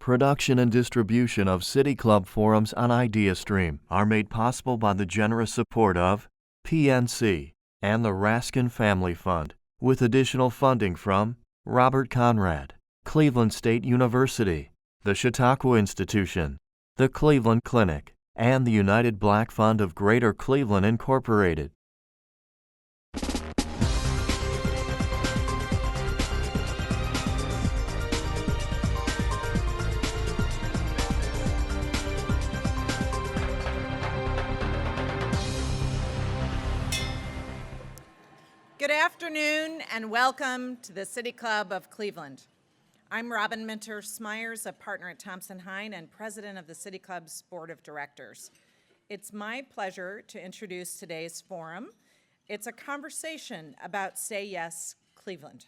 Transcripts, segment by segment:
Production and distribution of City Club forums on IdeaStream are made possible by the generous support of PNC and the Raskin Family Fund, with additional funding from Robert Conrad, Cleveland State University, the Chautauqua Institution, the Cleveland Clinic, and the United Black Fund of Greater Cleveland, Incorporated. Good afternoon and welcome to the City Club of Cleveland. I'm Robin Minter Smyers, a partner at Thompson Hine and president of the City Club's Board of Directors. It's my pleasure to introduce today's forum. It's a conversation about Say Yes Cleveland.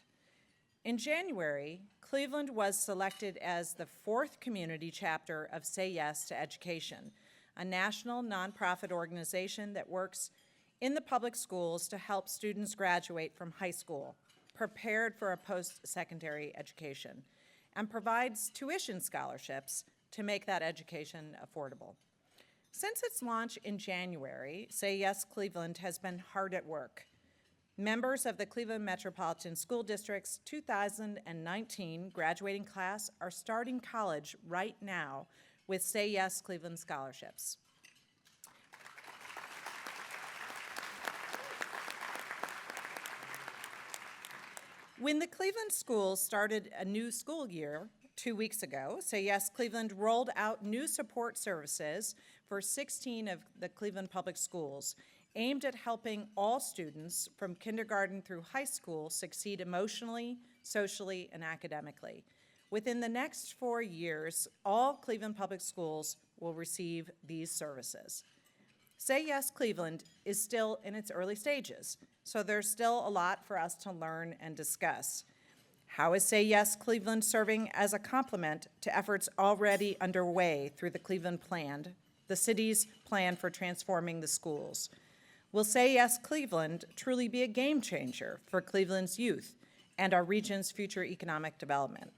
In January, Cleveland was selected as the 4th community chapter of Say Yes to Education, a national nonprofit organization that works in the public schools to help students graduate from high school, prepared for a post-secondary education, and provides tuition scholarships to make that education affordable. Since its launch in January, Say Yes Cleveland has been hard at work. Members of the Cleveland Metropolitan School District's 2019 graduating class are starting college right now with Say Yes Cleveland scholarships. When the Cleveland schools started a new school year 2 weeks ago, Say Yes Cleveland rolled out new support services for 16 of the Cleveland public schools, aimed at helping all students from kindergarten through high school succeed emotionally, socially, and academically. Within the next 4 years, all Cleveland public schools will receive these services. Say Yes Cleveland is still in its early stages, so there's still a lot for us to learn and discuss. How is Say Yes Cleveland serving as a complement to efforts already underway through the Cleveland Plan, the city's plan for transforming the schools? Will Say Yes Cleveland truly be a game changer for Cleveland's youth and our region's future economic development?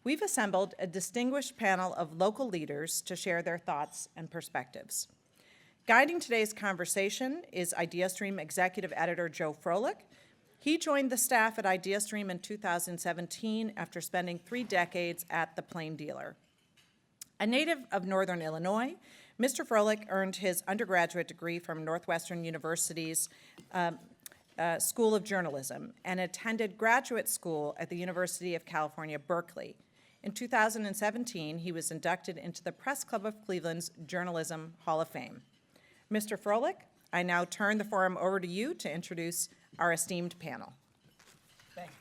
We've assembled a distinguished panel of local leaders to share their thoughts and perspectives. Guiding today's conversation is IdeaStream Executive Editor Joe Froelich. He joined the staff at IdeaStream in 2017 after spending 3 decades at the Plain Dealer. A native of Northern Illinois, Mr. Froelich earned his undergraduate degree from Northwestern University's School of Journalism and attended graduate school at the University of California, Berkeley. In 2017, he was inducted into the Press Club of Cleveland's Journalism Hall of Fame. Mr. Froelich, I now turn the forum over to you to introduce our esteemed panel. Thank you.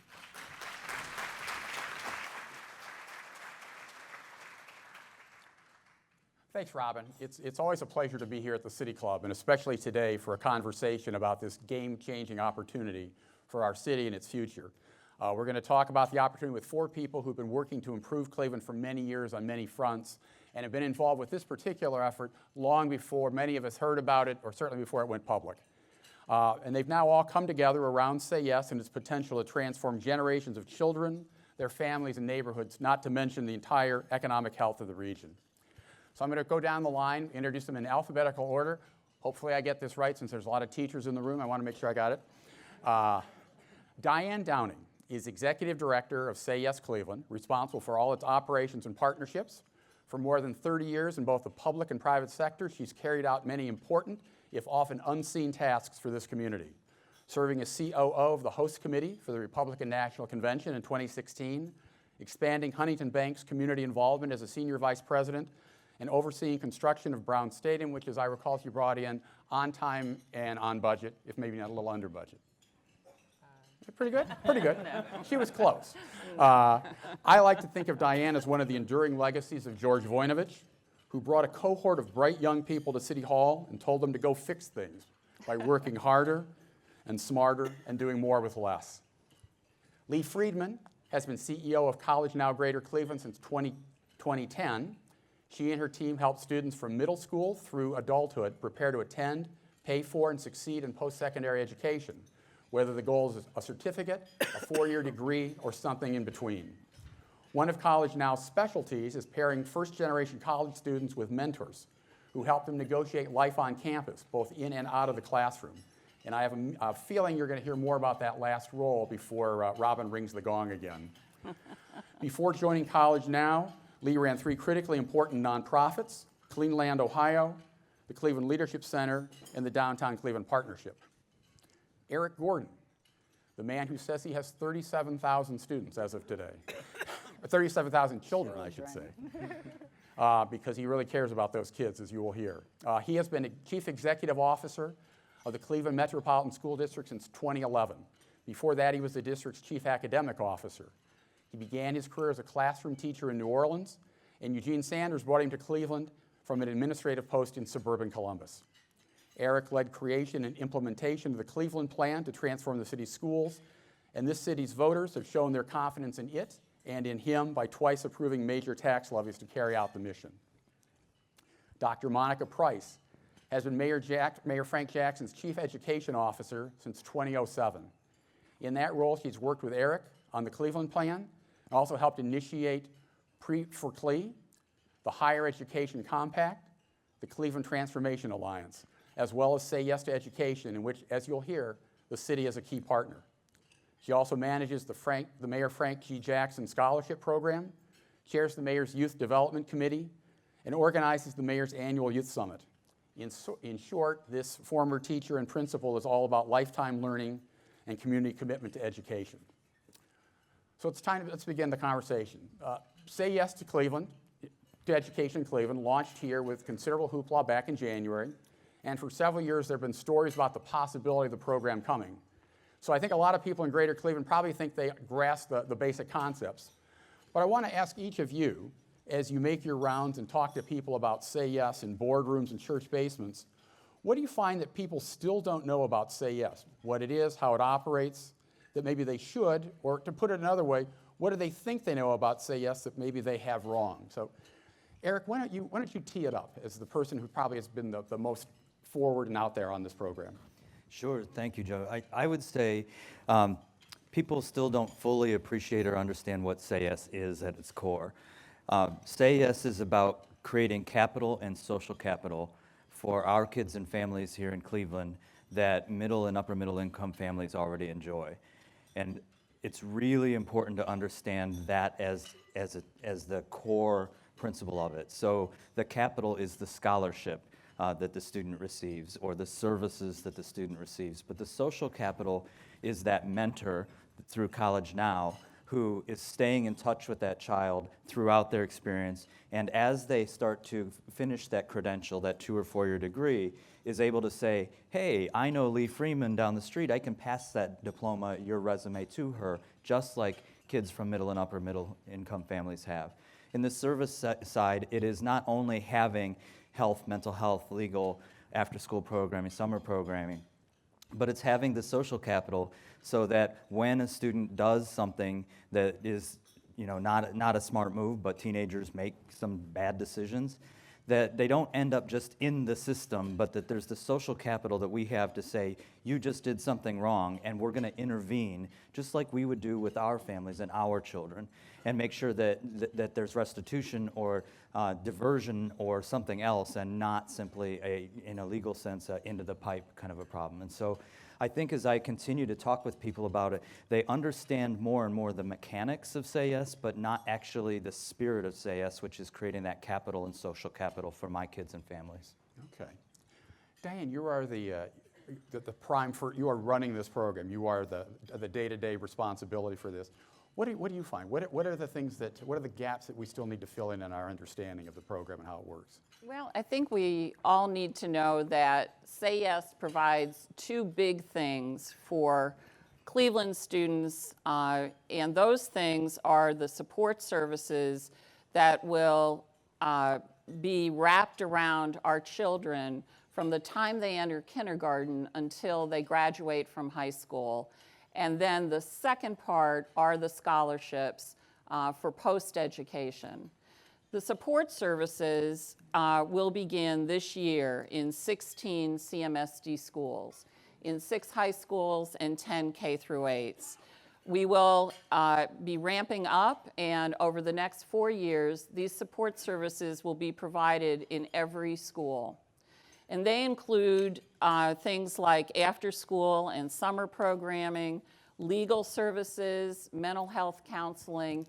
Thanks, Robin. It's always a pleasure to be here at the City Club, and especially today for a conversation about this game-changing opportunity for our city and its future. We're going to talk about the opportunity with 4 people who've been working to improve Cleveland for many years on many fronts, and have been involved with this particular effort long before many of us heard about it, or certainly before it went public. And they've now all come together around Say Yes and its potential to transform generations of children, their families, and neighborhoods, not to mention the entire economic health of the region. So I'm going to go down the line, introduce them in alphabetical order. Hopefully I get this right, since there's a lot of teachers in the room. I want to make sure I got it. Diane Downing is Executive Director of Say Yes Cleveland, responsible for all its operations and partnerships. For more than 30 years in both the public and private sector, she's carried out many important, if often unseen, tasks for this community. Serving as COO of the host committee for the Republican National Convention in 2016, expanding Huntington Bank's community involvement as a senior vice president, and overseeing construction of Brown Stadium, which, as I recall, she brought in on time and on budget, if maybe not a little under budget. Pretty good? Pretty good. No. She was close. I like to think of Diane as one of the enduring legacies of George Voinovich, who brought a cohort of bright young people to City Hall and told them to go fix things by working harder and smarter and doing more with less. Lee Friedman has been CEO of College Now Greater Cleveland since 2010. She and her team help students from middle school through adulthood prepare to attend, pay for, and succeed in post-secondary education, whether the goal is a certificate, a 4-year degree, or something in between. One of College Now's specialties is pairing first-generation college students with mentors who help them negotiate life on campus, both in and out of the classroom. And I have a feeling you're going to hear more about that last role before Robin rings the gong again. Before joining College Now, Lee ran 3 critically important nonprofits: Clean Land Ohio, the Cleveland Leadership Center, and the Downtown Cleveland Partnership. Eric Gordon, the man who says he has 37,000 students as of today, or 37,000 children, I should say, because he really cares about those kids, as you will hear. He has been a Chief Executive Officer of the Cleveland Metropolitan School District since 2011. Before that, he was the district's Chief Academic Officer. He began his career as a classroom teacher in New Orleans, and Eugene Sanders brought him to Cleveland from an administrative post in suburban Columbus. Eric led creation and implementation of the Cleveland Plan to transform the city's schools, and this city's voters have shown their confidence in it and in him by twice approving major tax levies to carry out the mission. Dr. Monica Price has been Mayor Frank Jackson's Chief Education Officer since 2007. In that role, she's worked with Eric on the Cleveland Plan and also helped initiate for CLE, the Higher Education Compact, the Cleveland Transformation Alliance, as well as Say Yes to Education, in which, as you'll hear, the city is a key partner. She also manages the Mayor Frank G. Jackson Scholarship Program, chairs the Mayor's Youth Development Committee, and organizes the Mayor's annual Youth Summit. In short, this former teacher and principal is all about lifetime learning and community commitment to education. So it's time, let's begin the conversation. Say Yes to Cleveland, to Education in Cleveland, launched here with considerable hoopla back in January, and for several years there have been stories about the possibility of the program coming. So I think a lot of people in Greater Cleveland probably think they grasp the basic concepts. But I want to ask each of you, as you make your rounds and talk to people about Say Yes in boardrooms and church basements, what do you find that people still don't know about Say Yes? What it is, how it operates, that maybe they should, or to put it another way, what do they think they know about Say Yes that maybe they have wrong? So Eric, why don't you tee it up as the person who probably has been the most forward and out there on this program? Sure, thank you, Joe. I would say people still don't fully appreciate or understand what Say Yes is at its core. Say Yes is about creating capital and social capital for our kids and families here in Cleveland that middle and upper middle income families already enjoy. And it's really important to understand that as the core principle of it. So the capital is the scholarship that the student receives or the services that the student receives. But the social capital is that mentor through College Now who is staying in touch with that child throughout their experience, and as they start to finish that credential, that 2 or 4 year degree, is able to say, hey, I know Lee Freeman down the street, I can pass that diploma, your resume to her, just like kids from middle and upper middle income families have. In the service side, it is not only having health, mental health, legal, after-school programming, summer programming, but it's having the social capital so that when a student does something that is, not a smart move, but teenagers make some bad decisions, that they don't end up just in the system, but that there's the social capital that we have to say, you just did something wrong, and we're going to intervene, just like we would do with our families and our children, and make sure that there's restitution or diversion or something else, and not simply, in a legal sense, into the pipe kind of a problem. And so I think as I continue to talk with people about it, they understand more and more the mechanics of Say Yes, but not actually the spirit of Say Yes, which is creating that capital and social capital for my kids and families. Okay. Diane, you are the prime for, you are running this program. You are the day-to-day responsibility for this. What do you find? What are the things what are the gaps that we still need to fill in our understanding of the program and how it works? Well, I think we all need to know that Say Yes provides 2 big things for Cleveland students, and those things are the support services that will be wrapped around our children from the time they enter kindergarten until they graduate from high school. And then the second part are the scholarships for post-education. The support services will begin this year in 16 CMSD schools, in 6 high schools and 10 K through 8s. We will be ramping up, and over the next 4 years, these support services will be provided in every school. And they include things like after-school and summer programming, legal services, mental health counseling,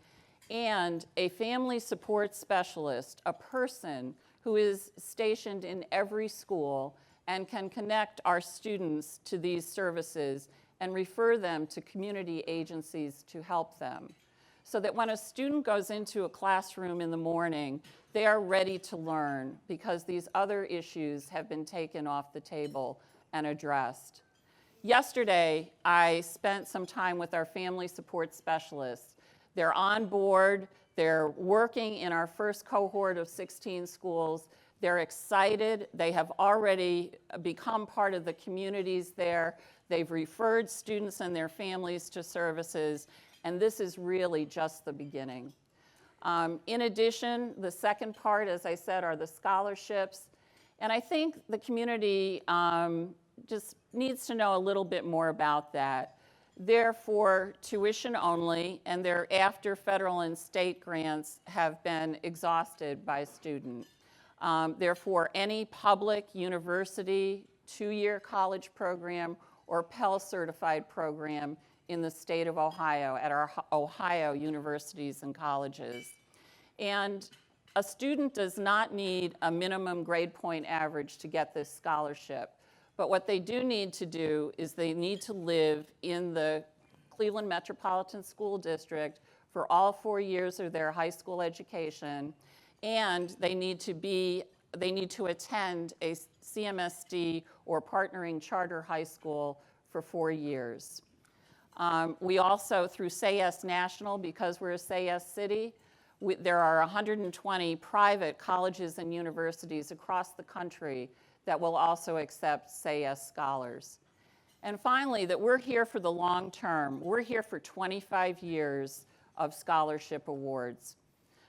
and a family support specialist, a person who is stationed in every school and can connect our students to these services and refer them to community agencies to help them. So that when a student goes into a classroom in the morning, they are ready to learn because these other issues have been taken off the table and addressed. Yesterday, I spent some time with our family support specialists. They're on board, they're working in our first cohort of 16 schools. They're excited, they have already become part of the communities there. They've referred students and their families to services, and this is really just the beginning. In addition, the second part, as I said, are the scholarships. And I think the community just needs to know a little bit more about that. They're for tuition only, and they're after federal and state grants have been exhausted by student. They're for any public university, 2-year college program, or Pell certified program in the state of Ohio at our Ohio universities and colleges. And a student does not need a minimum grade point average to get this scholarship. But what they do need to do is they need to live in the Cleveland Metropolitan School District for all 4 years of their high school education, and they need to attend a CMSD or partnering charter high school for 4 years. We also, through Say Yes National, because we're a Say Yes city, there are 120 private colleges and universities across the country that will also accept Say Yes scholars. And finally, that we're here for the long term. We're here for 25 years of scholarship awards.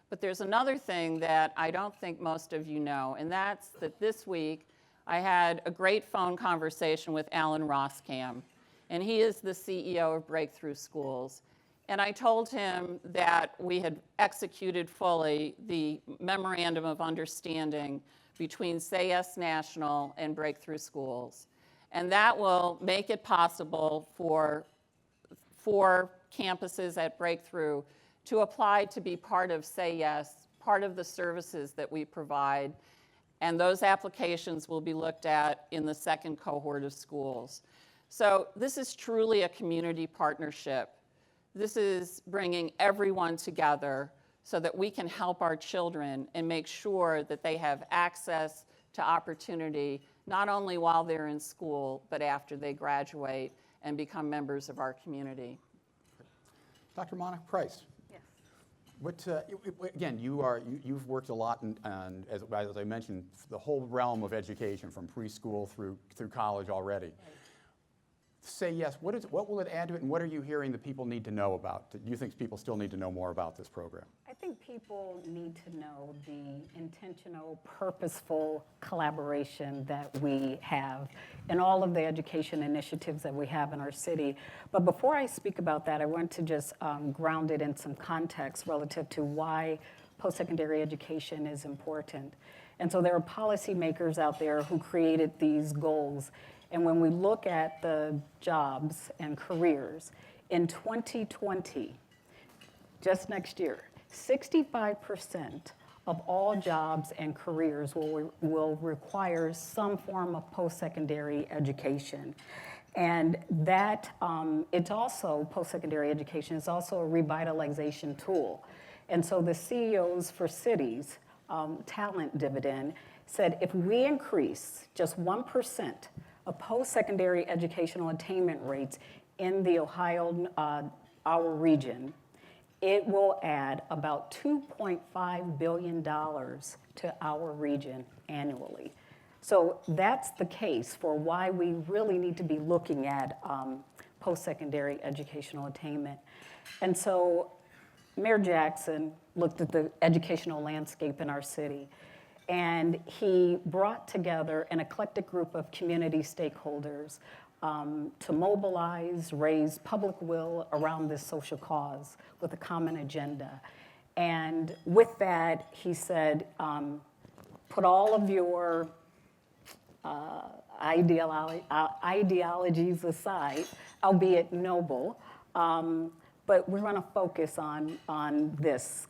But there's another thing that I don't think most of you know, and that's that this week I had a great phone conversation with Alan Roskam, and he is the CEO of Breakthrough Schools. And I told him that we had executed fully the memorandum of understanding between Say Yes National and Breakthrough Schools. And that will make it possible for 4 campuses at Breakthrough to apply to be part of Say Yes, part of the services that we provide. And those applications will be looked at in the second cohort of schools. So this is truly a community partnership. This is bringing everyone together so that we can help our children and make sure that they have access to opportunity, not only while they're in school, but after they graduate and become members of our community. Dr. Monica Price. Yes. Again, you've worked a lot on, as I mentioned, the whole realm of education from preschool through college already. Right. Say Yes, what will it add to it, and what are you hearing that people need to know about? Do you think people still need to know more about this program? I think people need to know the intentional, purposeful collaboration that we have in all of the education initiatives that we have in our city. But before I speak about that, I want to just ground it in some context relative to why post-secondary education is important. And so there are policymakers out there who created these goals. And when we look at the jobs and careers, in 2020, just next year, 65% of all jobs and careers will require some form of post-secondary education. And that, it's also, post-secondary education is also a revitalization tool. And so the CEOs for cities, talent dividend, said if we increase just 1% of post-secondary educational attainment rates in the Ohio, our region, it will add about $2.5 billion to our region annually. So that's the case for why we really need to be looking at post-secondary educational attainment. And so Mayor Jackson looked at the educational landscape in our city, and he brought together an eclectic group of community stakeholders, to mobilize, raise public will around this social cause with a common agenda. And with that, he said, put all of your ideologies aside, albeit noble, but we're going to focus on this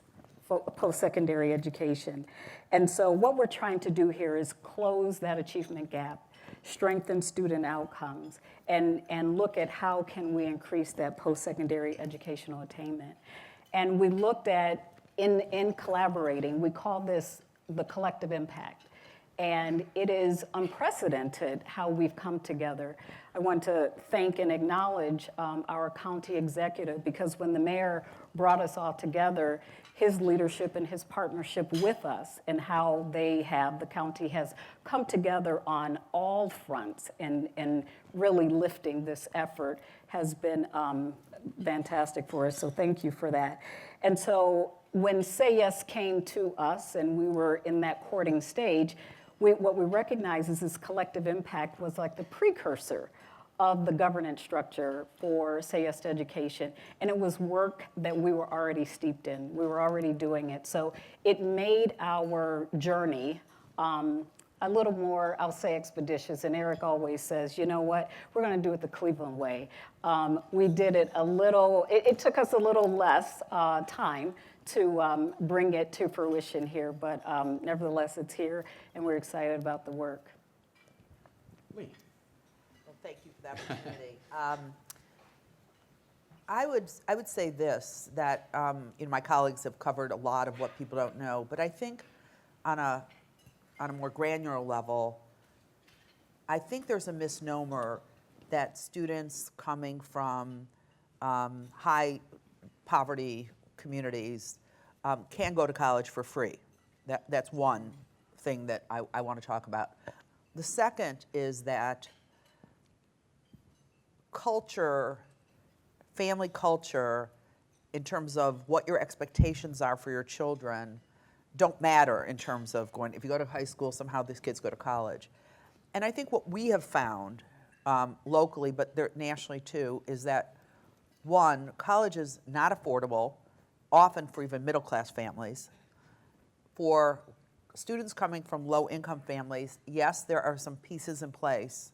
post-secondary education. And so what we're trying to do here is close that achievement gap, strengthen student outcomes, and look at how can we increase that post-secondary educational attainment. And we looked at, in collaborating, we call this the collective impact. And it is unprecedented how we've come together. I want to thank and acknowledge our county executive, because when the mayor brought us all together, his leadership and his partnership with us and how the county has come together on all fronts and really lifting this effort has been fantastic for us, so thank you for that. And so when Say Yes came to us and we were in that courting stage, what we recognize is this collective impact was like the precursor of the governance structure for Say Yes to Education. And it was work that we were already steeped in. We were already doing it. So it made our journey a little more, I'll say, expeditious. And Eric always says, you know what, we're going to do it the Cleveland way. We did it a little, it took us a little less time to bring it to fruition here, but nevertheless, it's here, and we're excited about the work. Lee. Well, thank you for that opportunity. I would say this, that my colleagues have covered a lot of what people don't know, but I think on a more granular level, I think there's a misnomer that students coming from high poverty communities can go to college for free. That's one thing that I want to talk about. The second is that culture, family culture, in terms of what your expectations are for your children, don't matter in terms of going, if you go to high school, somehow these kids go to college. And I think what we have found locally, but nationally too, is that one, college is not affordable, often for even middle-class families. For students coming from low-income families, yes, there are some pieces in place,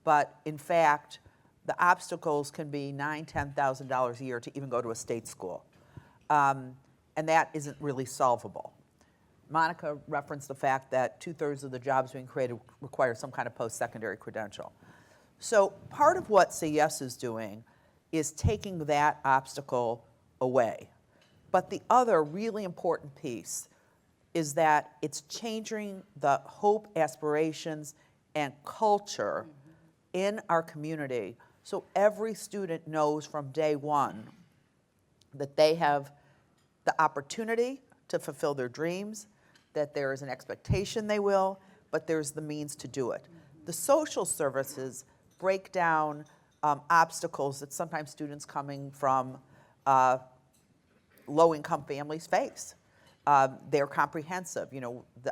but in fact, the obstacles can be $9,000, $10,000 a year to even go to a state school. And that isn't really solvable. Monica referenced the fact that 2/3 of the jobs being created require some kind of post-secondary credential. So part of what Say Yes is doing is taking that obstacle away. But the other really important piece is that it's changing the hope, aspirations, and culture in our community so every student knows from day one that they have the opportunity to fulfill their dreams, that there is an expectation they will, but there's the means to do it. The social services break down obstacles that sometimes students coming from low-income families face. They're comprehensive.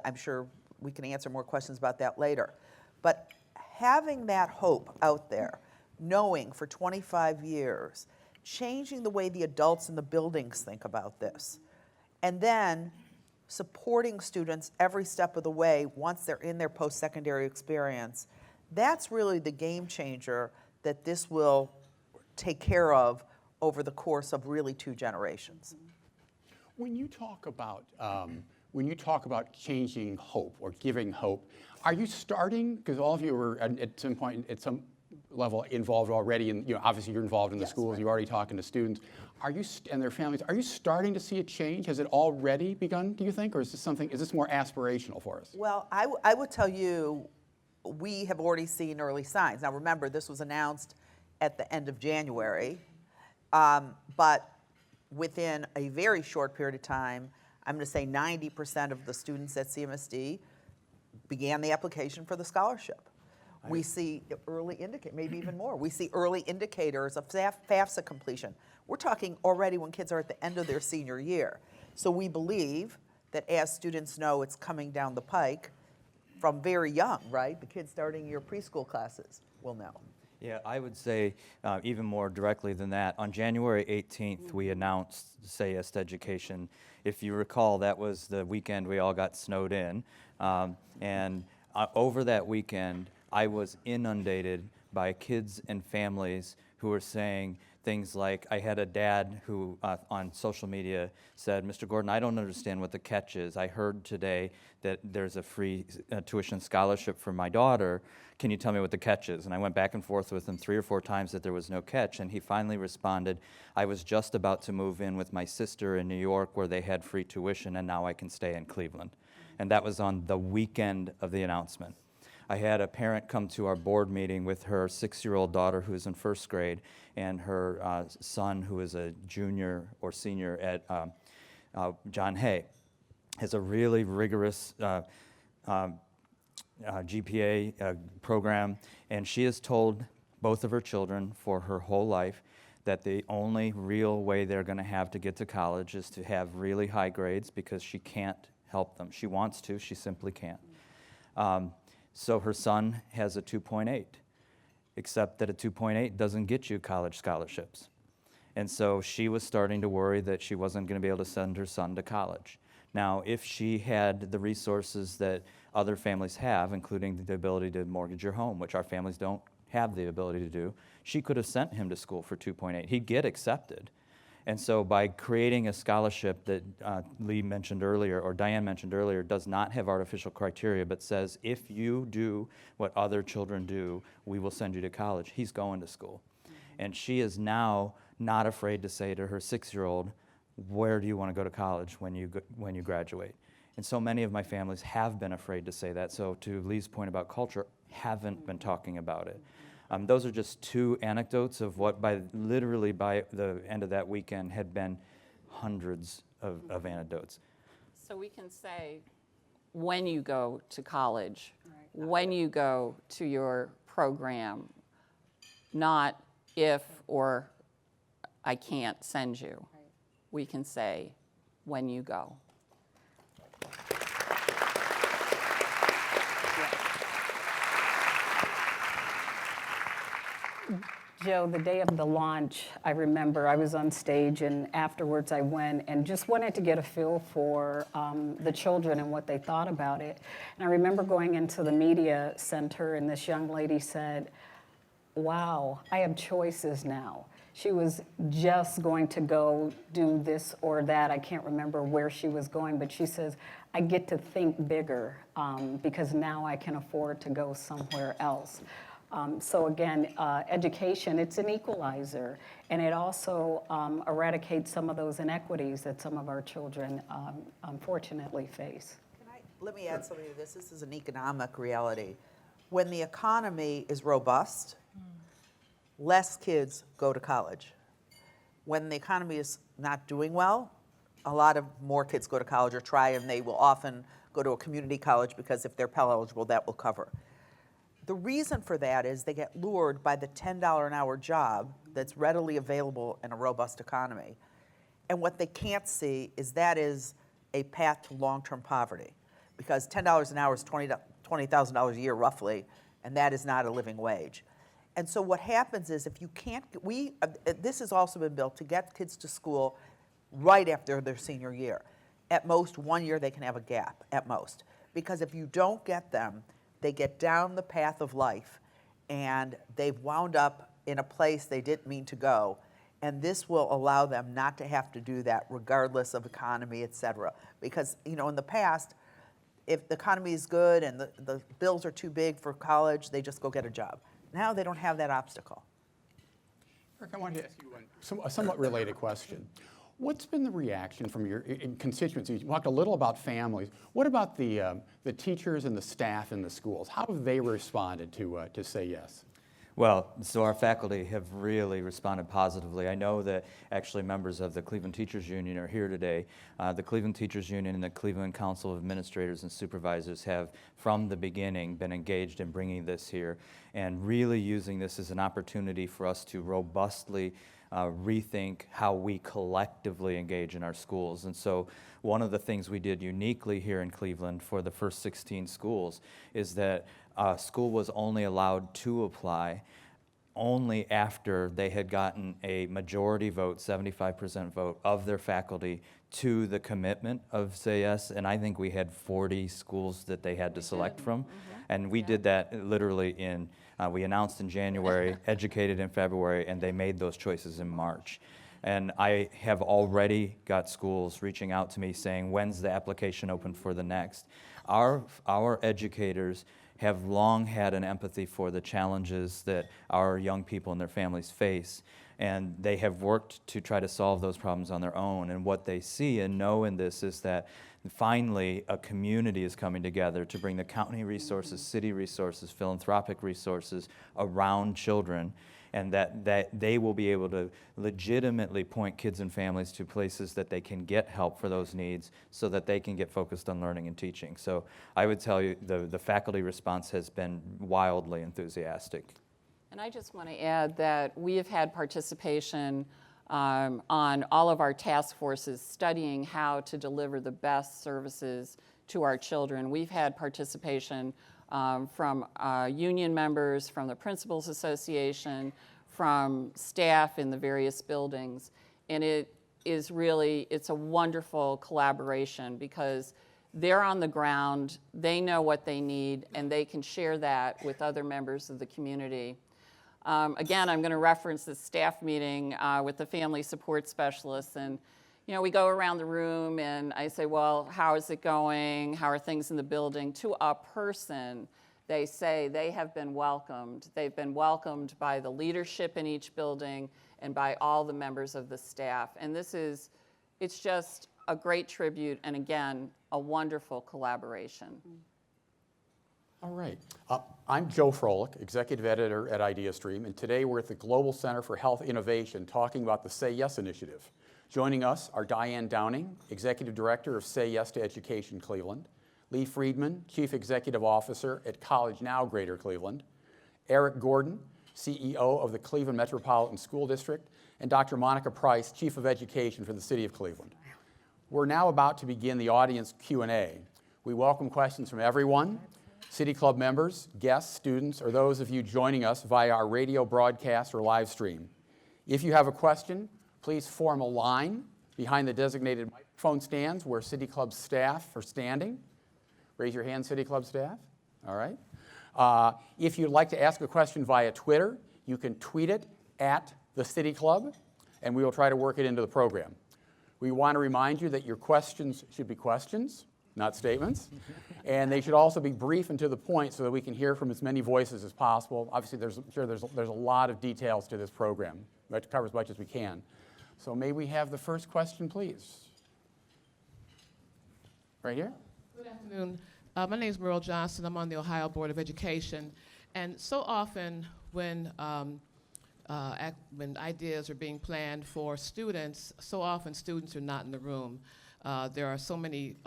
I'm sure we can answer more questions about that later. But having that hope out there, knowing for 25 years, changing the way the adults in the buildings think about this, and then supporting students every step of the way once they're in their post-secondary experience, that's really the game changer that this will take care of over the course of really 2 generations. When you talk about changing hope or giving hope, are you starting, because all of you were at some point, at some level involved already, and obviously you're involved in the schools, right. You're already talking to students. Are you and their families? Are you starting to see a change? Has it already begun? Do you think, or is this more aspirational for us? Well, I would tell you, we have already seen early signs. Now, remember, this was announced at the end of January, but within a very short period of time, I'm going to say 90% of the students at CMSD began the application for the scholarship. We see early indicators, maybe even more. We see early indicators of FAFSA completion. We're talking already when kids are at the end of their senior year. So we believe that as students know it's coming down the pike from very young, right? The kids starting your preschool classes will know. Yeah, I would say even more directly than that. On January 18th, we announced Say Yes to Education. If you recall, that was the weekend we all got snowed in. And over that weekend, I was inundated by kids and families who were saying things like, I had a dad who on social media said, Mr. Gordon, I don't understand what the catch is. I heard today that there's a free tuition scholarship for my daughter. Can you tell me what the catch is? And I went back and forth with him 3 or 4 times that there was no catch, and he finally responded, I was just about to move in with my sister in New York where they had free tuition, and now I can stay in Cleveland. And that was on the weekend of the announcement. I had a parent come to our board meeting with her 6-year-old daughter who is in 1st grade and her son who is a junior or senior at John Hay. Has a really rigorous GPA program, and she has told both of her children for her whole life that the only real way they're going to have to get to college is to have really high grades because she can't help them. She wants to, she simply can't. So her son has a 2.8, except that a 2.8 doesn't get you college scholarships. And so she was starting to worry that she wasn't going to be able to send her son to college. Now, if she had the resources that other families have, including the ability to mortgage your home, which our families don't have the ability to do, she could have sent him to school for 2.8. He'd get accepted. And so by creating a scholarship that Lee mentioned earlier, or Diane mentioned earlier, does not have artificial criteria, but says, if you do what other children do, we will send you to college, he's going to school. And she is now not afraid to say to her 6-year-old, where do you want to go to college when you graduate? And so many of my families have been afraid to say that. So to Lee's point about culture, haven't been talking about it. Those are just 2 anecdotes of what literally by the end of that weekend had been hundreds of anecdotes. So we can say, when you go to college, when you go to your program, not if or I can't send you. We can say, when you go. Joe, the day of the launch, I remember I was on stage, and afterwards I went and just wanted to get a feel for the children and what they thought about it. And I remember going into the media center, and this young lady said, wow, I have choices now. She was just going to go do this or that. I can't remember where she was going, but she says, I get to think bigger because now I can afford to go somewhere else. So again, education, it's an equalizer, and it also eradicates some of those inequities that some of our children unfortunately face. Let me add something to this. This is an economic reality. When the economy is robust, less kids go to college. When the economy is not doing well, a lot of more kids go to college or try, and they will often go to a community college because if they're Pell eligible, that will cover. The reason for that is they get lured by the $10 an hour job that's readily available in a robust economy. And what they can't see is that is a path to long-term poverty, because $10 an hour is $20,000 a year roughly, and that is not a living wage. And so what happens is if you can't, this has also been built to get kids to school right after their senior year. At most, 1 year they can have a gap, at most. Because if you don't get them, they get down the path of life, and they've wound up in a place they didn't mean to go. And this will allow them not to have to do that regardless of economy, et cetera. Because, in the past, if the economy is good and the bills are too big for college, they just go get a job. Now they don't have that obstacle. Eric, I wanted to ask you a somewhat related question. What's been the reaction from your constituency? You talked a little about families. What about the teachers and the staff in the schools? How have they responded to Say Yes? Well, so our faculty have really responded positively. I know that actually members of the Cleveland Teachers Union are here today. The Cleveland Teachers Union and the Cleveland Council of Administrators and Supervisors have, from the beginning, been engaged in bringing this here and really using this as an opportunity for us to robustly rethink how we collectively engage in our schools. And so one of the things we did uniquely here in Cleveland for the first 16 schools is that school was only allowed to apply only after they had gotten a majority vote, 75% vote of their faculty to the commitment of Say Yes, and I think we had 40 schools that they had to select from. And we did that literally in, we announced in January, educated in February, and they made those choices in March. And I have already got schools reaching out to me saying, when's the application open for the next? Our educators have long had an empathy for the challenges that our young people and their families face. And they have worked to try to solve those problems on their own. And what they see and know in this is that finally a community is coming together to bring the county resources, city resources, philanthropic resources around children, and that they will be able to legitimately point kids and families to places that they can get help for those needs so that they can get focused on learning and teaching. So I would tell you the faculty response has been wildly enthusiastic. And I just want to add that we have had participation on all of our task forces studying how to deliver the best services to our children. We've had participation from union members, from the Principals Association, from staff in the various buildings. And it is really, it's a wonderful collaboration because they're on the ground, they know what they need, and they can share that with other members of the community. Again, I'm going to reference this staff meeting with the family support specialists, and we go around the room and I say, well, how is it going? How are things in the building? To a person, they say they have been welcomed. They've been welcomed by the leadership in each building and by all the members of the staff. And it's just a great tribute and again, a wonderful collaboration. All right. I'm Joe Froelich, Executive Editor at IdeaStream, and today we're at the Global Center for Health Innovation talking about the Say Yes initiative. Joining us are Diane Downing, Executive Director of Say Yes to Education Cleveland, Lee Friedman, Chief Executive Officer at College Now Greater Cleveland, Eric Gordon, CEO of the Cleveland Metropolitan School District, and Dr. Monica Price, Chief of Education for the City of Cleveland. We're now about to begin the audience Q&A. We welcome questions from everyone, City Club members, guests, students, or those of you joining us via our radio broadcast or live stream. If you have a question, please form a line behind the designated microphone stands where City Club staff are standing. Raise your hand, City Club staff. All right. If you'd like to ask a question via Twitter, you can tweet it at the City Club, and we will try to work it into the program. We want to remind you that your questions should be questions, not statements, and they should also be brief and to the point so that we can hear from as many voices as possible. Obviously, there's a lot of details to this program, but to cover as much as we can. So may we have the first question, please? Right here. Good afternoon. My name is Merle Johnson. I'm on the Ohio Board of Education. And so often when ideas are being planned for students, so often students are not in the room. There are so many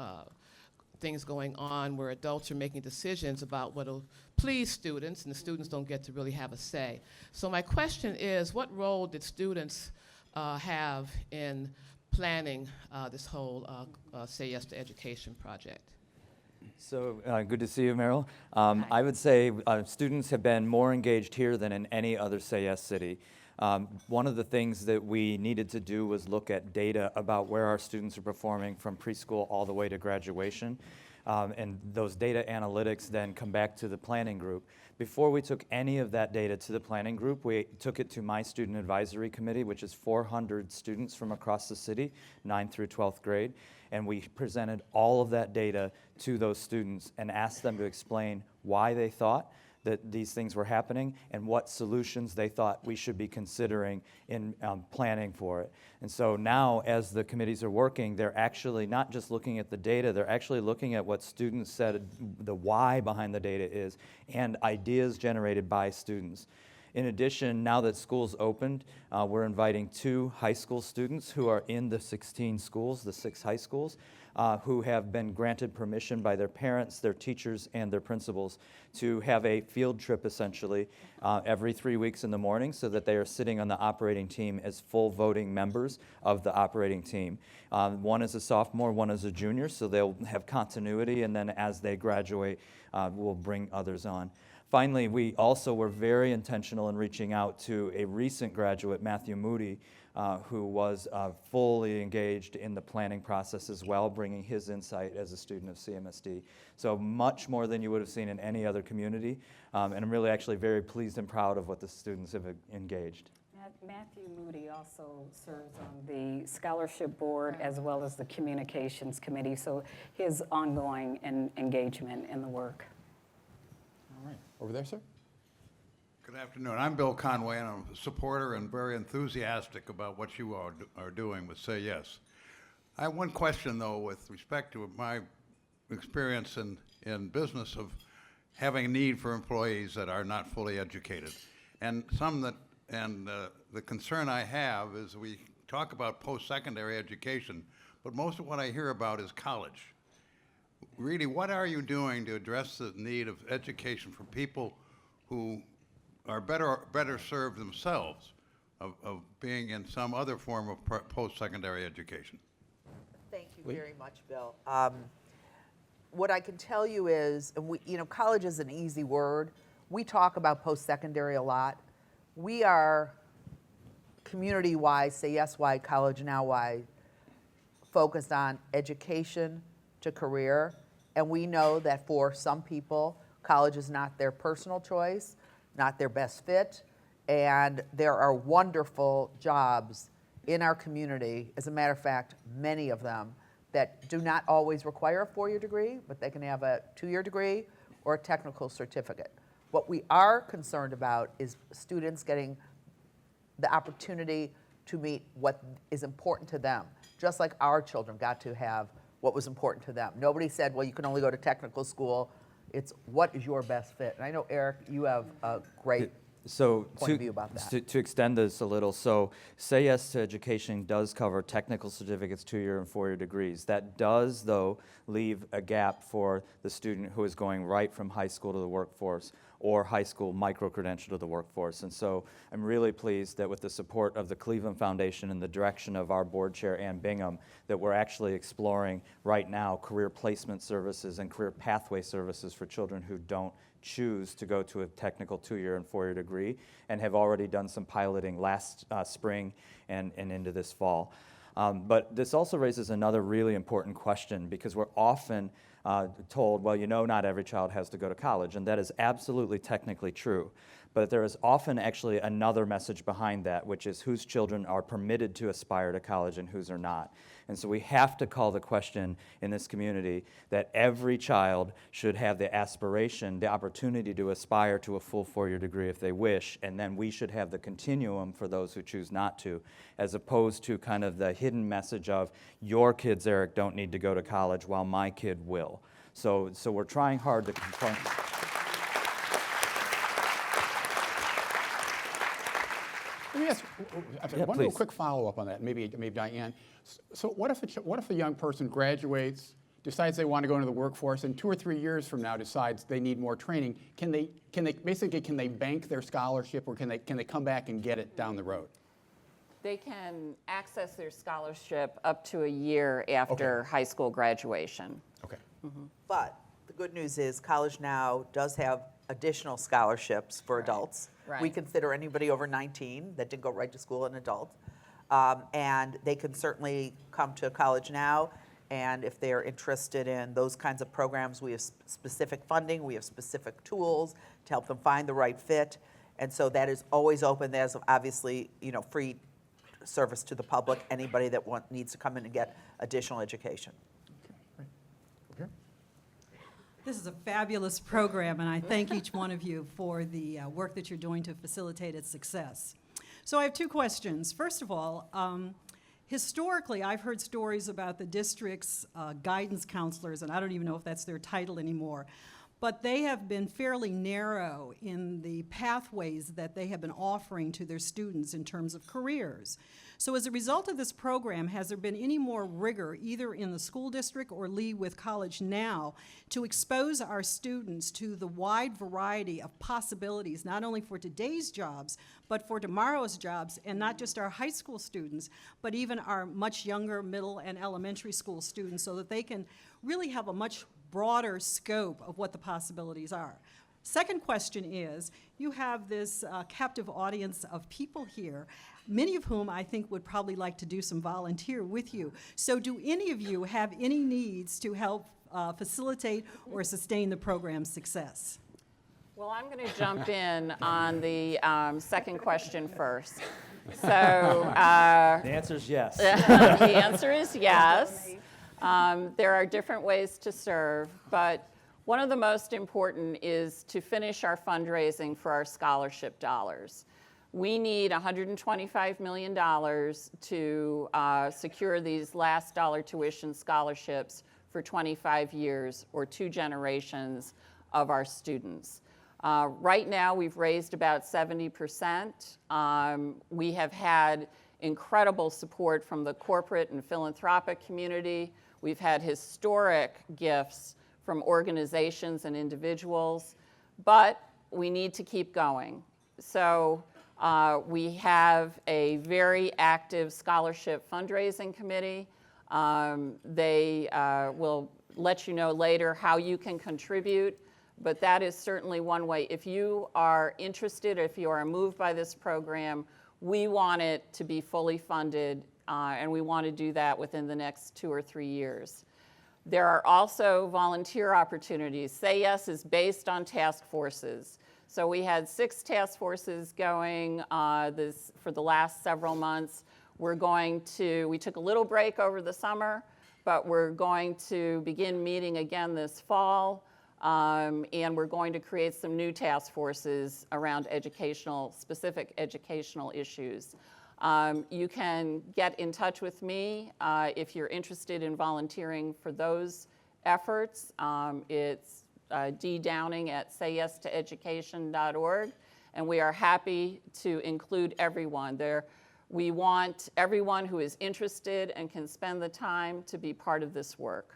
things going on where adults are making decisions about what will please students, and the students don't get to really have a say. So my question is, what role did students have in planning this whole Say Yes to Education project? So good to see you, Meryl. I would say students have been more engaged here than in any other Say Yes city. One of the things that we needed to do was look at data about where our students are performing from preschool all the way to graduation. And those data analytics then come back to the planning group. Before we took any of that data to the planning group, we took it to my student advisory committee, which is 400 students from across the city, 9th through 12th grade. And we presented all of that data to those students and asked them to explain why they thought that these things were happening and what solutions they thought we should be considering in planning for it. And so now, as the committees are working, they're actually not just looking at the data, they're actually looking at what students said the why behind the data is and ideas generated by students. In addition, now that school's opened, we're inviting 2 high school students who are in the 16 schools, the 6 high schools, who have been granted permission by their parents, their teachers, and their principals to have a field trip, essentially, every 3 weeks in the morning so that they are sitting on the operating team as full voting members of the operating team. One is a sophomore, one is a junior, so they'll have continuity, and then as they graduate, we'll bring others on. Finally, we also were very intentional in reaching out to a recent graduate, Matthew Moody, who was fully engaged in the planning process as well, bringing his insight as a student of CMSD. So much more than you would have seen in any other community, and I'm really actually very pleased and proud of what the students have engaged. Matthew Moody also serves on the scholarship board as well as the communications committee, so his ongoing engagement in the work. All right, over there, sir. Good afternoon. I'm Bill Conway, and I'm a supporter and very enthusiastic about what you are doing with Say Yes. I have one question, though, with respect to my experience in business of having a need for employees that are not fully educated. And the concern I have is we talk about post-secondary education, but most of what I hear about is college. Really, what are you doing to address the need of education for people who are better served themselves of being in some other form of post-secondary education? Thank you very much, Bill. What I can tell you is, and college is an easy word. We talk about post-secondary a lot. We are community-wide, Say Yes-wide, College Now-wide, focused on education to career. And we know that for some people, college is not their personal choice, not their best fit, and there are wonderful jobs in our community, as a matter of fact, many of them, that do not always require a 4-year degree, but they can have a 2-year degree or a technical certificate. What we are concerned about is students getting the opportunity to meet what is important to them, just like our children got to have what was important to them. Nobody said, well, you can only go to technical school. It's what is your best fit? And I know, Eric, you have a great point of view about that. To extend this a little, so Say Yes to Education does cover technical certificates, 2-year and 4-year degrees. That does, though, leave a gap for the student who is going right from high school to the workforce or high school micro-credential to the workforce. And so I'm really pleased that with the support of the Cleveland Foundation and the direction of our board chair, Ann Bingham, that we're actually exploring right now career placement services and career pathway services for children who don't choose to go to a technical 2-year and 4-year degree, and have already done some piloting last spring and into this fall. But this also raises another really important question, because we're often told, well, not every child has to go to college, and that is absolutely technically true. But there is often actually another message behind that, which is whose children are permitted to aspire to college and whose are not. And so we have to call the question in this community that every child should have the aspiration, the opportunity to aspire to a full 4-year degree if they wish, and then we should have the continuum for those who choose not to, as opposed to kind of the hidden message of, your kids, Eric, don't need to go to college while my kid will. So we're trying hard to confront. Let me ask Yeah, one little please. quick follow-up on that, maybe Diane. So what if a young person graduates, decides they want to go into the workforce, and 2 or 3 years from now decides they need more training? Can they bank their scholarship, or can they come back and get it down the road? They can access their scholarship up to a year after high school graduation. Okay. But the good news is College Now does have additional scholarships for adults. Right. We consider anybody over 19 that did go right to school an adult. And they can certainly come to College Now, and if they're interested in those kinds of programs, we have specific funding, we have specific tools to help them find the right fit. And so that is always open. There's obviously, free service to the public, anybody that needs to come in and get additional education. Over here. This is a fabulous program, and I thank each one of you for the work that you're doing to facilitate its success. So I have 2 questions. First of all, historically, I've heard stories about the district's guidance counselors, and I don't even know if that's their title anymore, but they have been fairly narrow in the pathways that they have been offering to their students in terms of careers. So as a result of this program, has there been any more rigor, either in the school district or Lee with College Now, to expose our students to the wide variety of possibilities, not only for today's jobs, but for tomorrow's jobs, and not just our high school students, but even our much younger middle and elementary school students, so that they can really have a much broader scope of what the possibilities are? Second question is, you have this captive audience of people here, many of whom I think would probably like to do some volunteer with you. So do any of you have any needs to help facilitate or sustain the program's success? Well, I'm going to jump in on the second question first. So The answer is yes. the answer is yes. There are different ways to serve, but one of the most important is to finish our fundraising for our scholarship dollars. We need $125 million to secure these last dollar tuition scholarships for 25 years or 2 generations of our students. Right now, we've raised about 70%. We have had incredible support from the corporate and philanthropic community. We've had historic gifts from organizations and individuals, but we need to keep going. So we have a very active scholarship fundraising committee. They will let you know later how you can contribute, but that is certainly one way. If you are interested, if you are moved by this program, we want it to be fully funded, and we want to do that within the next 2 or 3 years. There are also volunteer opportunities. Say Yes is based on task forces. So we had 6 task forces going for the last several months. We took a little break over the summer, but we're going to begin meeting again this fall, and we're going to create some new task forces around specific educational issues. You can get in touch with me if you're interested in volunteering for those efforts. It's dDowning@sayyestoeducation.org, and we are happy to include everyone there. We want everyone who is interested and can spend the time to be part of this work.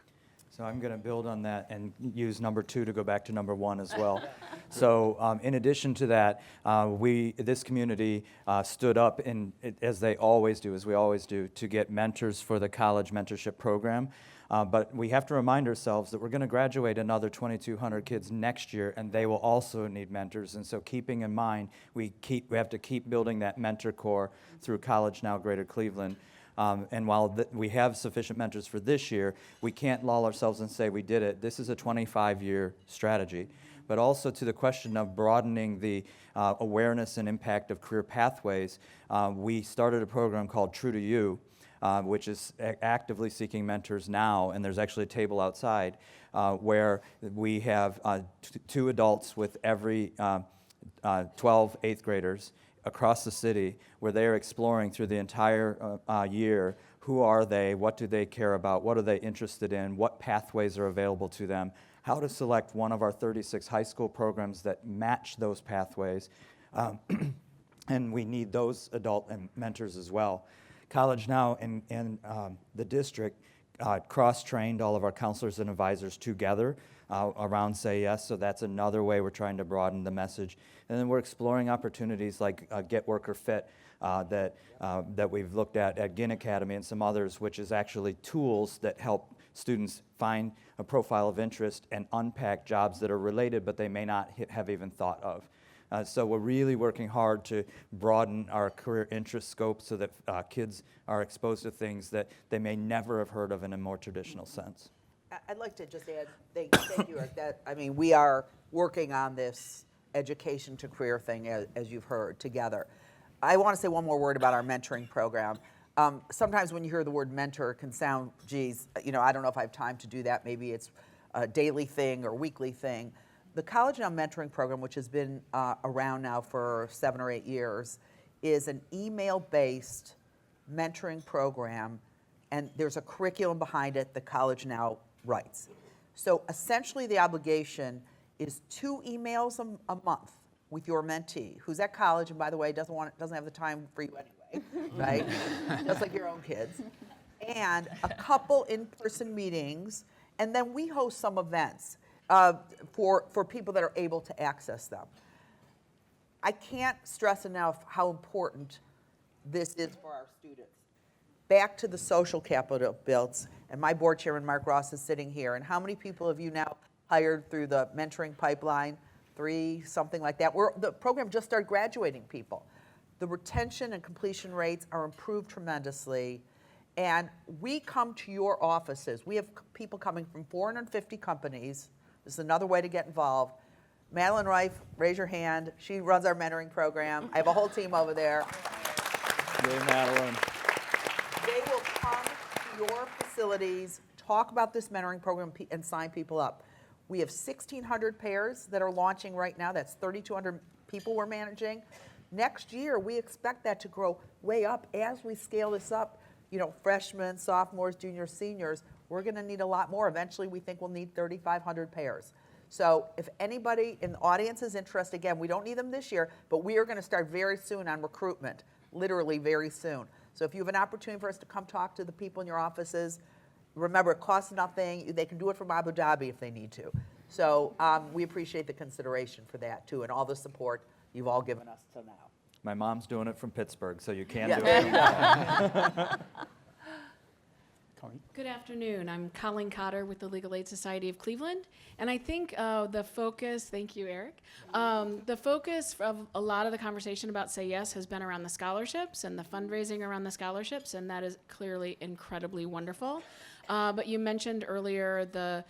So I'm going to build on that and use number 2 to go back to number 1 as well. So in addition to that, this community stood up, as we always do, to get mentors for the college mentorship program. But we have to remind ourselves that we're going to graduate another 2,200 kids next year, and they will also need mentors. And so keeping in mind, we have to keep building that mentor core through College Now Greater Cleveland. And while we have sufficient mentors for this year, we can't lull ourselves and say we did it. This is a 25-year strategy. But also to the question of broadening the awareness and impact of career pathways, we started a program called True to You, which is actively seeking mentors now, and there's actually a table outside where we have 2 adults with every 12 eighth graders across the city, where they are exploring through the entire year, who are they, what do they care about, what are they interested in, what pathways are available to them, how to select one of our 36 high school programs that match those pathways, and we need those adult mentors as well. College Now and the district cross-trained all of our counselors and advisors together around Say Yes, so that's another way we're trying to broaden the message. And then we're exploring opportunities like Get Work or Fit that we've looked at Ginn Academy and some others, which is actually tools that help students find a profile of interest and unpack jobs that are related but they may not have even thought of. So we're really working hard to broaden our career interest scope so that kids are exposed to things that they may never have heard of in a more traditional sense. I'd like to just add, thank you, Eric, we are working on this education to career thing, as you've heard, together. I want to say one more word about our mentoring program. Sometimes when you hear the word mentor, it can sound, geez, I don't know if I have time to do that. Maybe it's a daily thing or weekly thing. The College Now Mentoring Program, which has been around now for 7 or 8 years, is an email-based mentoring program, and there's a curriculum behind it that College Now writes. So essentially the obligation is 2 emails a month with your mentee, who's at college, and by the way, doesn't have the time for you anyway, right? Just like your own kids. And a couple in-person meetings, and then we host some events for people that are able to access them. I can't stress enough how important this is for our students. Back to the social capital builds, and my board chairman, Mark Ross, is sitting here, and how many people have you now hired through the mentoring pipeline? 3, something like that. The program just started graduating people. The retention and completion rates are improved tremendously. And we come to your offices. We have people coming from 450 companies. This is another way to get involved. Madeline Reif, raise your hand. She runs our mentoring program. I have a whole team over there. Yay, Madeline. They will come to your facilities, talk about this mentoring program, and sign people up. We have 1,600 pairs that are launching right now. That's 3,200 people we're managing. Next year, we expect that to grow way up as we scale this up. You know, freshmen, sophomores, juniors, seniors, we're going to need a lot more. Eventually, we think we'll need 3,500 pairs. So if anybody in the audience is interested, again, we don't need them this year, but we are going to start very soon on recruitment, literally very soon. So if you have an opportunity for us to come talk to the people in your offices, remember, it costs nothing. They can do it from Abu Dhabi if they need to. So we appreciate the consideration for that, too, and all the support you've all given us till now. My mom's doing it from Pittsburgh, so you can Yeah, do there it. you go. Colleen? Good afternoon. I'm Colleen Cotter with the Legal Aid Society of Cleveland. And I think the focus, thank you, Eric, the focus of a lot of the conversation about Say Yes has been around the scholarships and the fundraising around the scholarships, and that is clearly incredibly wonderful. But you mentioned earlier the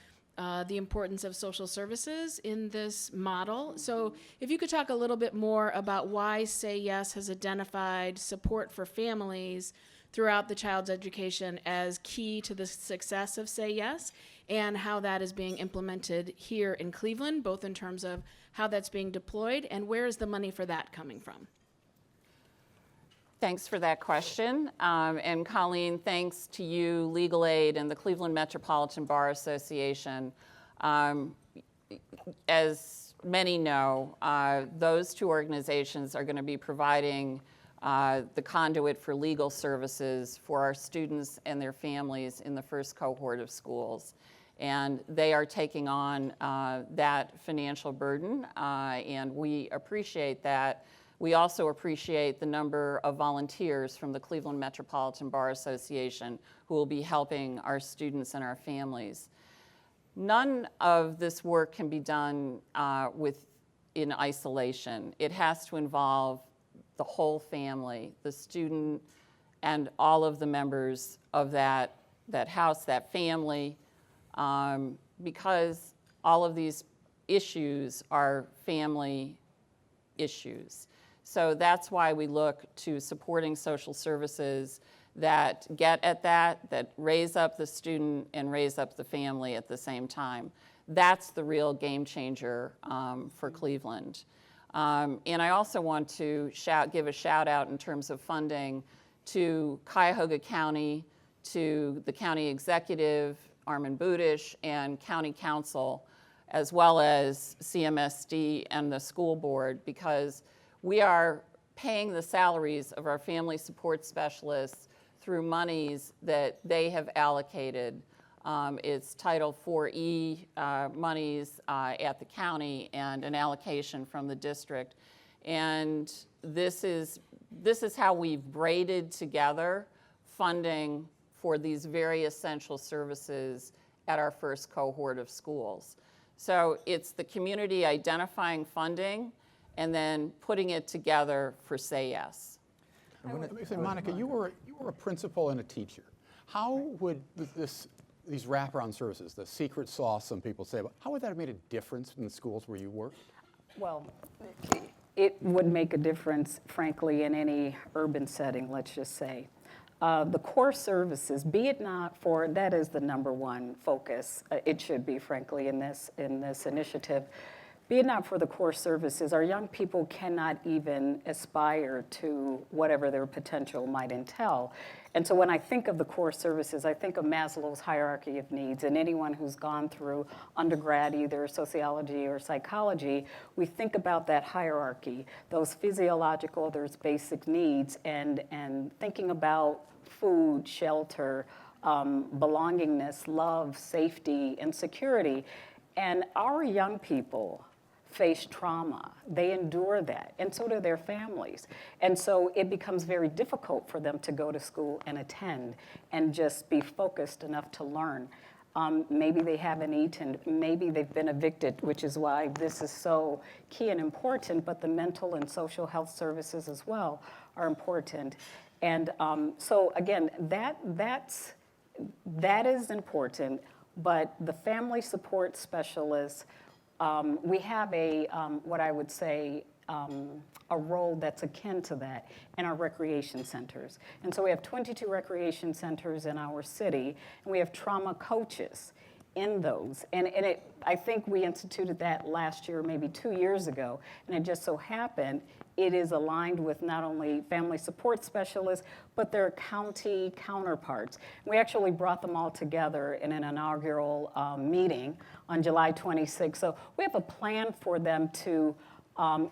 importance of social services in this model. So if you could talk a little bit more about why Say Yes has identified support for families throughout the child's education as key to the success of Say Yes, and how that is being implemented here in Cleveland, both in terms of how that's being deployed and where is the money for that coming from? Thanks for that question. And Colleen, thanks to you, Legal Aid, and the Cleveland Metropolitan Bar Association. As many know, those two organizations are going to be providing the conduit for legal services for our students and their families in the first cohort of schools. And they are taking on that financial burden, and we appreciate that. We also appreciate the number of volunteers from the Cleveland Metropolitan Bar Association who will be helping our students and our families. None of this work can be done in isolation. It has to involve the whole family, the student, and all of the members of that house, that family, because all of these issues are family issues. So that's why we look to supporting social services that get at that raise up the student and raise up the family at the same time. That's the real game changer for Cleveland. And I also want to give a shout out in terms of funding to Cuyahoga County, to the county executive, Armin Budish, and county council, as well as CMSD and the school board, because we are paying the salaries of our family support specialists through monies that they have allocated. It's Title IV-E monies at the county and an allocation from the district. And this is how we've braided together funding for these very essential services at our first cohort of schools. So it's the community identifying funding and then putting it together for Say Yes. Let me say, Monica, you were a principal and a teacher. How would these wraparound services, the secret sauce some people say, how would that have made a difference in the schools where you worked? Well, it would make a difference, frankly, in any urban setting, let's just say. The core services, be it not for, that is the number one focus, it should be, frankly, in this initiative. Be it not for the core services, our young people cannot even aspire to whatever their potential might entail. And so when I think of the core services, I think of Maslow's hierarchy of needs. And anyone who's gone through undergrad, either sociology or psychology, we think about that hierarchy, those physiological, there's basic needs, and thinking about food, shelter, belongingness, love, safety, and security. And our young people face trauma. They endure that, and so do their families. And so it becomes very difficult for them to go to school and attend and just be focused enough to learn. Maybe they haven't eaten, maybe they've been evicted, which is why this is so key and important, but the mental and social health services as well are important. And so again, that is important, but the family support specialists, we have a, what I would say, a role that's akin to that in our recreation centers. And so we have 22 recreation centers in our city, and we have trauma coaches in those. And I think we instituted that last year, maybe 2 years ago, and it just so happened it is aligned with not only family support specialists, but their county counterparts. We actually brought them all together in an inaugural meeting on July 26th. So we have a plan for them to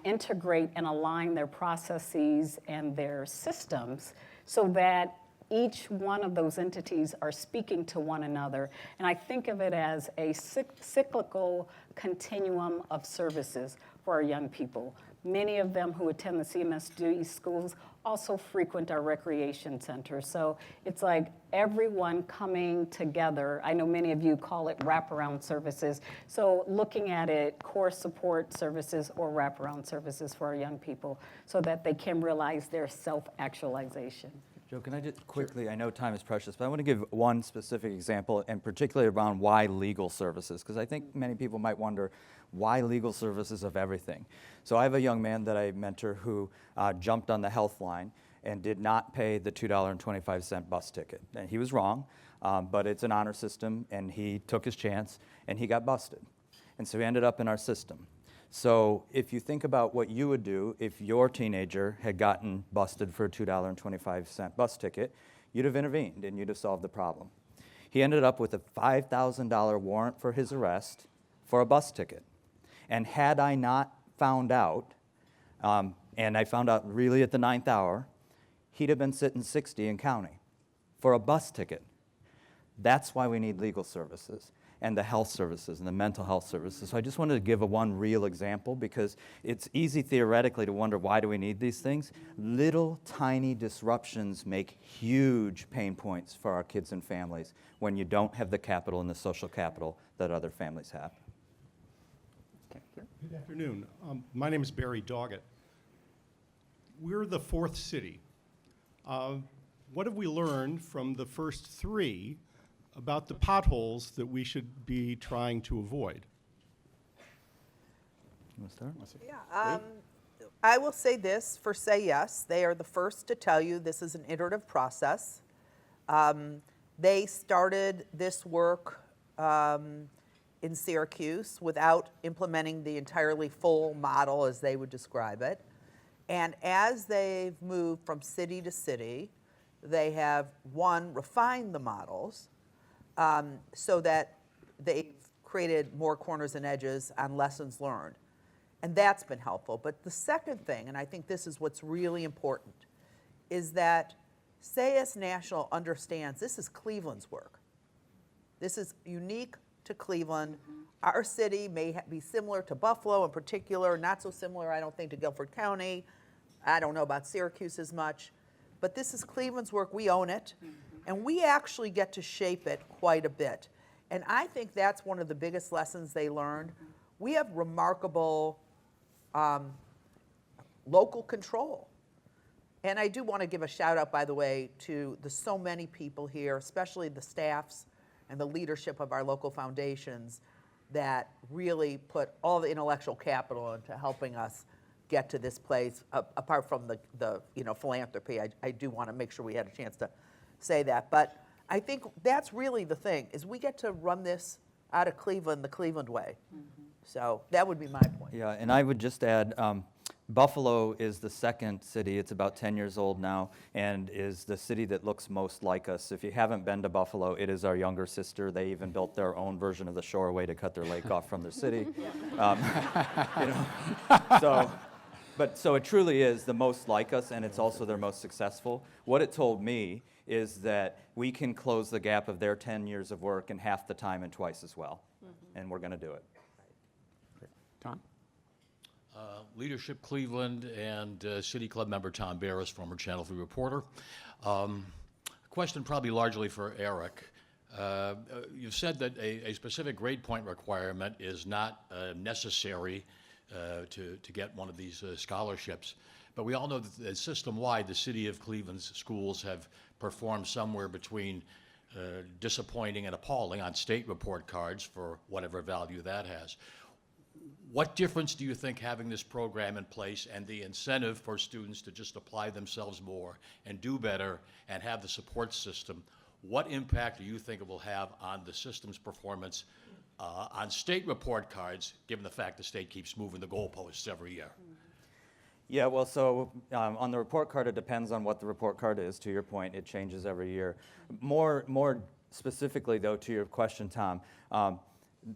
integrate and align their processes and their systems so that each one of those entities are speaking to one another. And I think of it as a cyclical continuum of services for our young people. Many of them who attend the CMSD schools also frequent our recreation centers. So it's like everyone coming together. I know many of you call it wraparound services. So looking at it, core support services or wraparound services for our young people so that they can realize their self-actualization. Joe, can I just quickly, I know time is precious, but I want to give one specific example, and particularly around why legal services, because I think many people might wonder, why legal services of everything? So I have a young man that I mentor who jumped on the health line and did not pay the $2.25 bus ticket. And he was wrong, but it's an honor system, and he took his chance, and he got busted. And so he ended up in our system. So if you think about what you would do if your teenager had gotten busted for a $2.25 bus ticket, you'd have intervened and you'd have solved the problem. He ended up with a $5,000 warrant for his arrest for a bus ticket. And had I not found out, and I found out really at the 9th hour, he'd have been sitting 60 and counting for a bus ticket. That's why we need legal services and the health services and the mental health services. So I just wanted to give one real example because it's easy theoretically to wonder why do we need these things. Little tiny disruptions make huge pain points for our kids and families when you don't have the capital and the social capital that other families have. Good afternoon. My name is Barry Doggett. We're the 4th city. What have we learned from the first 3 about the potholes that we should be trying to avoid? You want to start? Yeah, I will say this for Say Yes. They are the first to tell you this is an iterative process. They started this work in Syracuse without implementing the entirely full model as they would describe it. And as they've moved from city to city, they have, one, refined the models so that they've created more corners and edges on lessons learned. And that's been helpful. But the second thing, and I think this is what's really important, is that Say Yes National understands this is Cleveland's work. This is unique to Cleveland. Our city may be similar to Buffalo in particular, not so similar, I don't think, to Guilford County. I don't know about Syracuse as much. But this is Cleveland's work. We own it. And we actually get to shape it quite a bit. And I think that's one of the biggest lessons they learned. We have remarkable local control. And I do want to give a shout out, by the way, to the so many people here, especially the staffs and the leadership of our local foundations that really put all the intellectual capital into helping us get to this place, apart from the philanthropy. I do want to make sure we had a chance to say that. But I think that's really the thing, is we get to run this out of Cleveland the Cleveland way. So that would be my point. Yeah, and I would just add, Buffalo is the second city. It's about 10 years old now and is the city that looks most like us. If you haven't been to Buffalo, it is our younger sister. They even built their own version of the Shoreway to cut their lake off from their city. So it truly is the most like us, and it's also their most successful. What it told me is that we can close the gap of their 10 years of work in half the time and twice as well, and we're going to do it. Tom? Leadership Cleveland and City Club member Tom Barris, former Channel 3 reporter. Question probably largely for Eric. You've said that a specific grade point requirement is not necessary to get one of these scholarships. But we all know that system-wide, the City of Cleveland's schools have performed somewhere between disappointing and appalling on state report cards for whatever value that has. What difference do you think having this program in place and the incentive for students to just apply themselves more and do better and have the support system, what impact do you think it will have on the system's performance on state report cards, given the fact the state keeps moving the goalposts every year? Yeah, well, so on the report card, it depends on what the report card is. To your point, it changes every year. More specifically, though, to your question, Tom,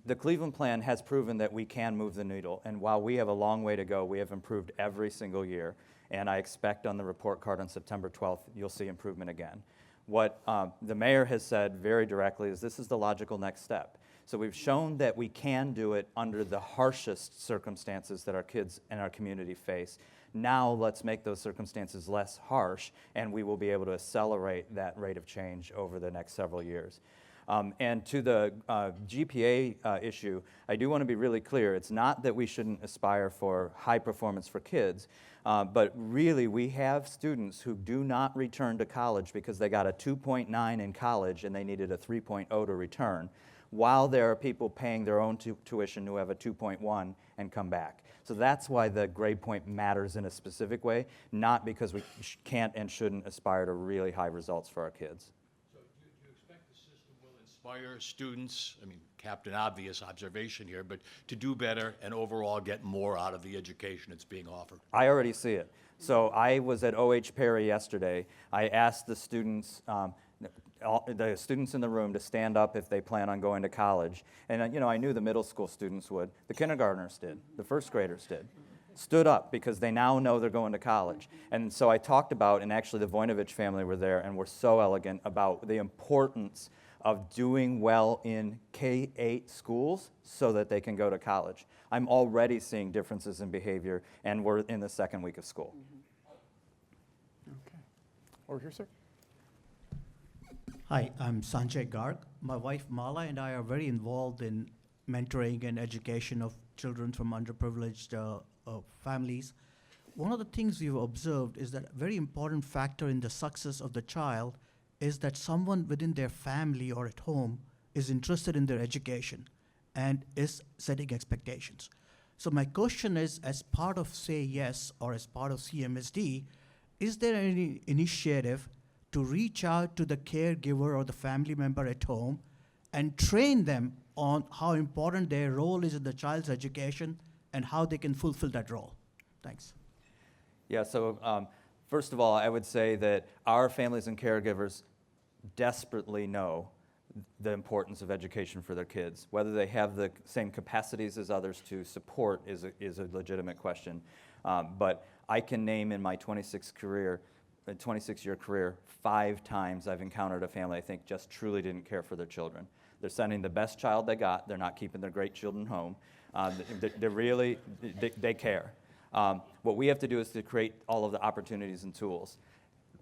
the Cleveland plan has proven that we can move the needle. And while we have a long way to go, we have improved every single year. And I expect on the report card on September 12th, you'll see improvement again. What the mayor has said very directly is this is the logical next step. So we've shown that we can do it under the harshest circumstances that our kids and our community face. Now let's make those circumstances less harsh, and we will be able to accelerate that rate of change over the next several years. And to the GPA issue, I do want to be really clear. It's not that we shouldn't aspire for high performance for kids, but really we have students who do not return to college because they got a 2.9 in college and they needed a 3.0 to return, while there are people paying their own tuition who have a 2.1 and come back. So that's why the grade point matters in a specific way, not because we can't and shouldn't aspire to really high results for our kids. So do you expect the system will inspire students, I mean, Captain Obvious observation here, but to do better and overall get more out of the education that's being offered? I already see it. So I was at O.H. Perry yesterday. I asked the students in the room to stand up if they plan on going to college. And you know, I knew the middle school students would. The kindergartners did. The first graders did. Stood up because they now know they're going to college. And so I talked about, and actually the Voinovich family were there and were so elegant about the importance of doing well in K-8 schools so that they can go to college. I'm already seeing differences in behavior, and we're in the second week of school. Okay. Over here, sir. Hi, I'm Sanjay Garg. My wife Mala and I are very involved in mentoring and education of children from underprivileged families. One of the things we've observed is that a very important factor in the success of the child is that someone within their family or at home is interested in their education and is setting expectations. So my question is, as part of Say Yes or as part of CMSD, is there any initiative to reach out to the caregiver or the family member at home and train them on how important their role is in the child's education and how they can fulfill that role? Thanks. Yeah, so first of all, I would say that our families and caregivers desperately know the importance of education for their kids. Whether they have the same capacities as others to support is a legitimate question. But I can name in my 26-year career, 5 times I've encountered a family I think just truly didn't care for their children. They're sending the best child they got. They're not keeping their great children home. They care. What we have to do is to create all of the opportunities and tools.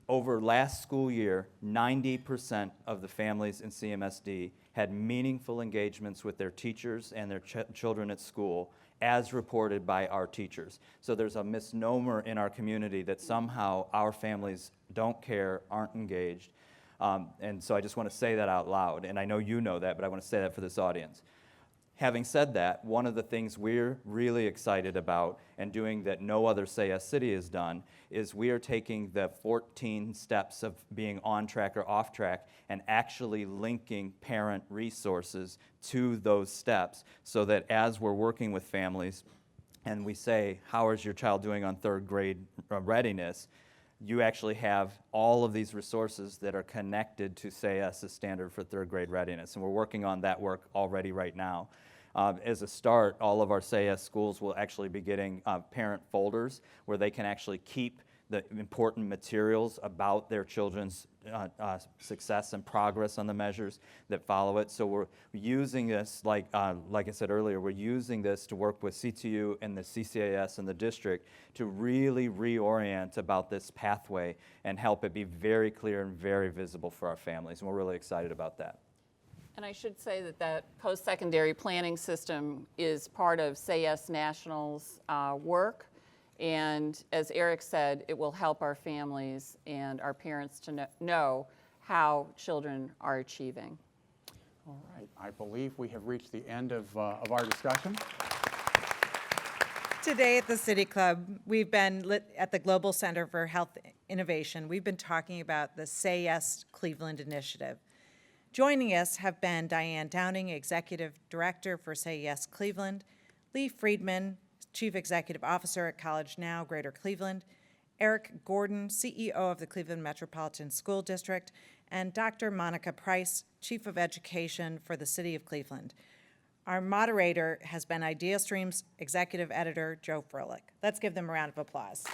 Over last school year, 90% of the families in CMSD had meaningful engagements with their teachers and their children at school, as reported by our teachers. So there's a misnomer in our community that somehow our families don't care, aren't engaged. And so I just want to say that out loud. And I know you know that, but I want to say that for this audience. Having said that, one of the things we're really excited about and doing that no other Say Yes City has done is we are taking the 14 steps of being on track or off track and actually linking parent resources to those steps so that as we're working with families and we say, how is your child doing on third grade readiness, you actually have all of these resources that are connected to Say Yes's standard for third grade readiness. And we're working on that work already right now. As a start, all of our Say Yes schools will actually be getting parent folders where they can actually keep the important materials about their children's success and progress on the measures that follow it. So we're using this, like I said earlier, we're using this to work with CTU and the CCAS and the district to really reorient about this pathway and help it be very clear and very visible for our families. And we're really excited about that. And I should say that that post-secondary planning system is part of Say Yes National's work. And as Eric said, it will help our families and our parents to know how children are achieving. All right, I believe we have reached the end of our discussion. Today at the City Club, we've been at the Global Center for Health Innovation. We've been talking about the Say Yes Cleveland initiative. Joining us have been Diane Downing, Executive Director for Say Yes Cleveland, Lee Friedman, Chief Executive Officer at College Now, Greater Cleveland, Eric Gordon, CEO of the Cleveland Metropolitan School District, and Dr. Monica Price, Chief of Education for the City of Cleveland. Our moderator has been IdeaStream's Executive Editor, Joe Froelich. Let's give them a round of applause.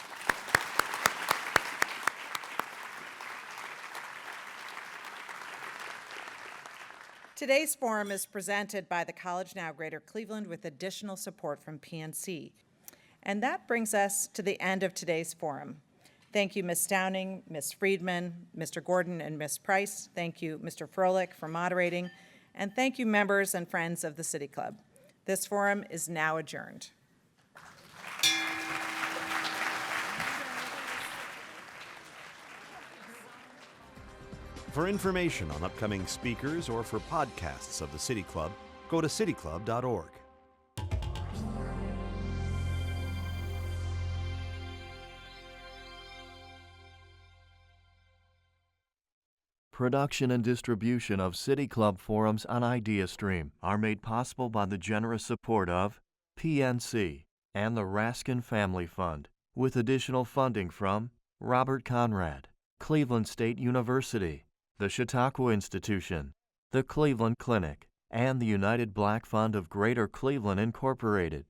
Today's forum is presented by the College Now Greater Cleveland with additional support from PNC. And that brings us to the end of today's forum. Thank you, Ms. Downing, Ms. Friedman, Mr. Gordon, and Ms. Price. Thank you, Mr. Froelich, for moderating. And thank you, members and friends of the City Club. This forum is now adjourned. For information on upcoming speakers or for podcasts of the City Club, go to cityclub.org. Production and distribution of City Club forums on IdeaStream are made possible by the generous support of PNC and the Raskin Family Fund, with additional funding from Robert Conrad, Cleveland State University, the Chautauqua Institution, the Cleveland Clinic, and the United Black Fund of Greater Cleveland Incorporated.